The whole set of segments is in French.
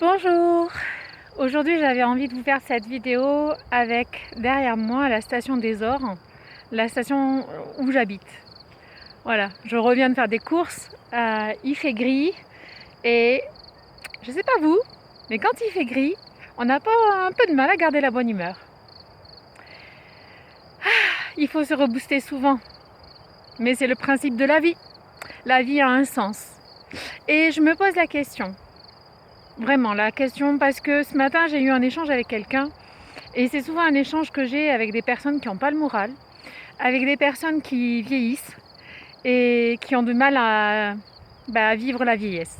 Bonjour! Aujourd'hui j'avais envie de vous faire cette vidéo avec derrière moi la station des Ors, la station où j'habite. Voilà, je reviens de faire des courses, il fait gris et je sais pas vous, mais quand il fait gris, on n'a pas un peu de mal à garder la bonne humeur. Il faut se rebooster souvent, mais c'est le principe de la vie. La vie a un sens. Et je me pose la question. Vraiment la question parce que ce matin j'ai eu un échange avec quelqu'un et c'est souvent un échange que j'ai avec des personnes qui n'ont pas le moral, avec des personnes qui vieillissent et qui ont du mal à vivre la vieillesse.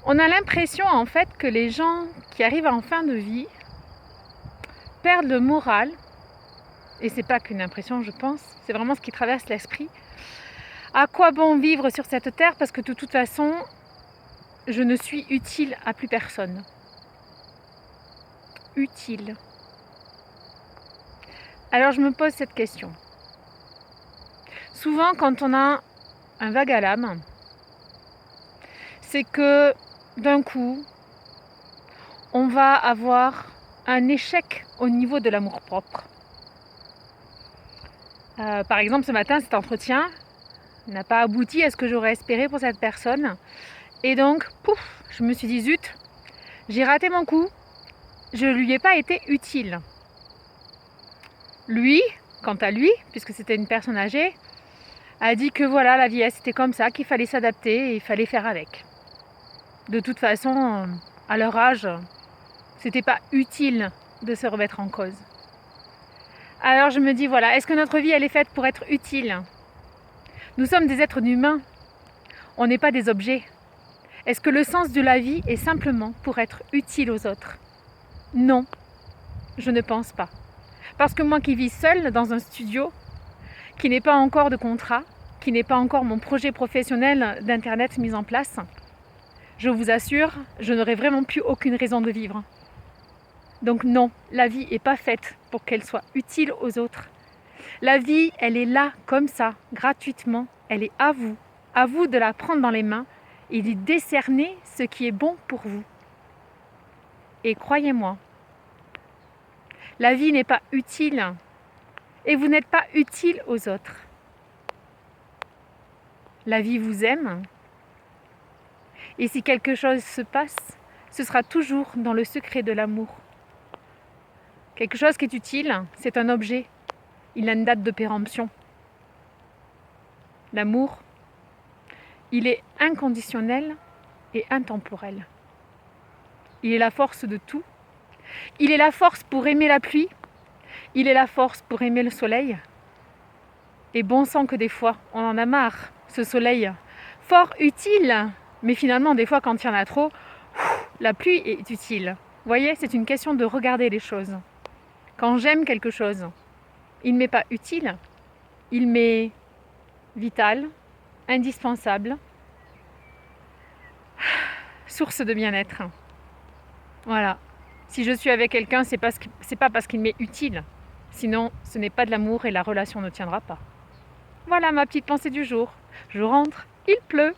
On a l'impression en fait que les gens qui arrivent en fin de vie perdent le moral, et c'est pas qu'une impression je pense, c'est vraiment ce qui traverse l'esprit. À quoi bon vivre sur cette terre parce que de toute façon je ne suis utile à plus personne. Utile. Alors je me pose cette question. Souvent quand on a un vague à l'âme, c'est que d'un coup, on va avoir un échec au niveau de l'amour-propre. Par exemple, ce matin, cet entretien n'a pas abouti à ce que j'aurais espéré pour cette personne. Et donc, pouf, je me suis dit, zut, j'ai raté mon coup, je ne lui ai pas été utile. Lui, quant à lui, puisque c'était une personne âgée, a dit que voilà, la vieillesse c'était comme ça, qu'il fallait s'adapter et il fallait faire avec. De toute façon, à leur âge, c'était pas utile de se remettre en cause. Alors je me dis voilà, est-ce que notre vie elle est faite pour être utile? Nous sommes des êtres humains, on n'est pas des objets. Est-ce que le sens de la vie est simplement pour être utile aux autres? Non, je ne pense pas. Parce que moi qui vis seule dans un studio, qui n'est pas encore de contrat, qui n'est pas encore mon projet professionnel d'internet mis en place, je vous assure, je n'aurai vraiment plus aucune raison de vivre. Donc non, la vie n'est pas faite pour qu'elle soit utile aux autres. La vie, elle est là, comme ça, gratuitement. Elle est à vous de la prendre dans les mains et d'y décerner ce qui est bon pour vous. Et croyez-moi, la vie n'est pas utile et vous n'êtes pas utile aux autres. La vie vous aime et si quelque chose se passe, ce sera toujours dans le secret de l'amour. Quelque chose qui est utile, c'est un objet. Il a une date de péremption. L'amour, il est inconditionnel et intemporel. Il est la force de tout. Il est la force pour aimer la pluie. Il est la force pour aimer le soleil. Et bon sang que des fois, on en a marre, ce soleil. Fort utile, mais finalement, des fois, quand il y en a trop, la pluie est utile. Vous voyez, c'est une question de regarder les choses. Quand j'aime quelque chose, il ne m'est pas utile, il m'est vital, indispensable, source de bien-être. Voilà. Si je suis avec quelqu'un, c'est pas parce qu'il m'est utile. Sinon, ce n'est pas de l'amour et la relation ne tiendra pas. Voilà ma petite pensée du jour. Je rentre, il pleut.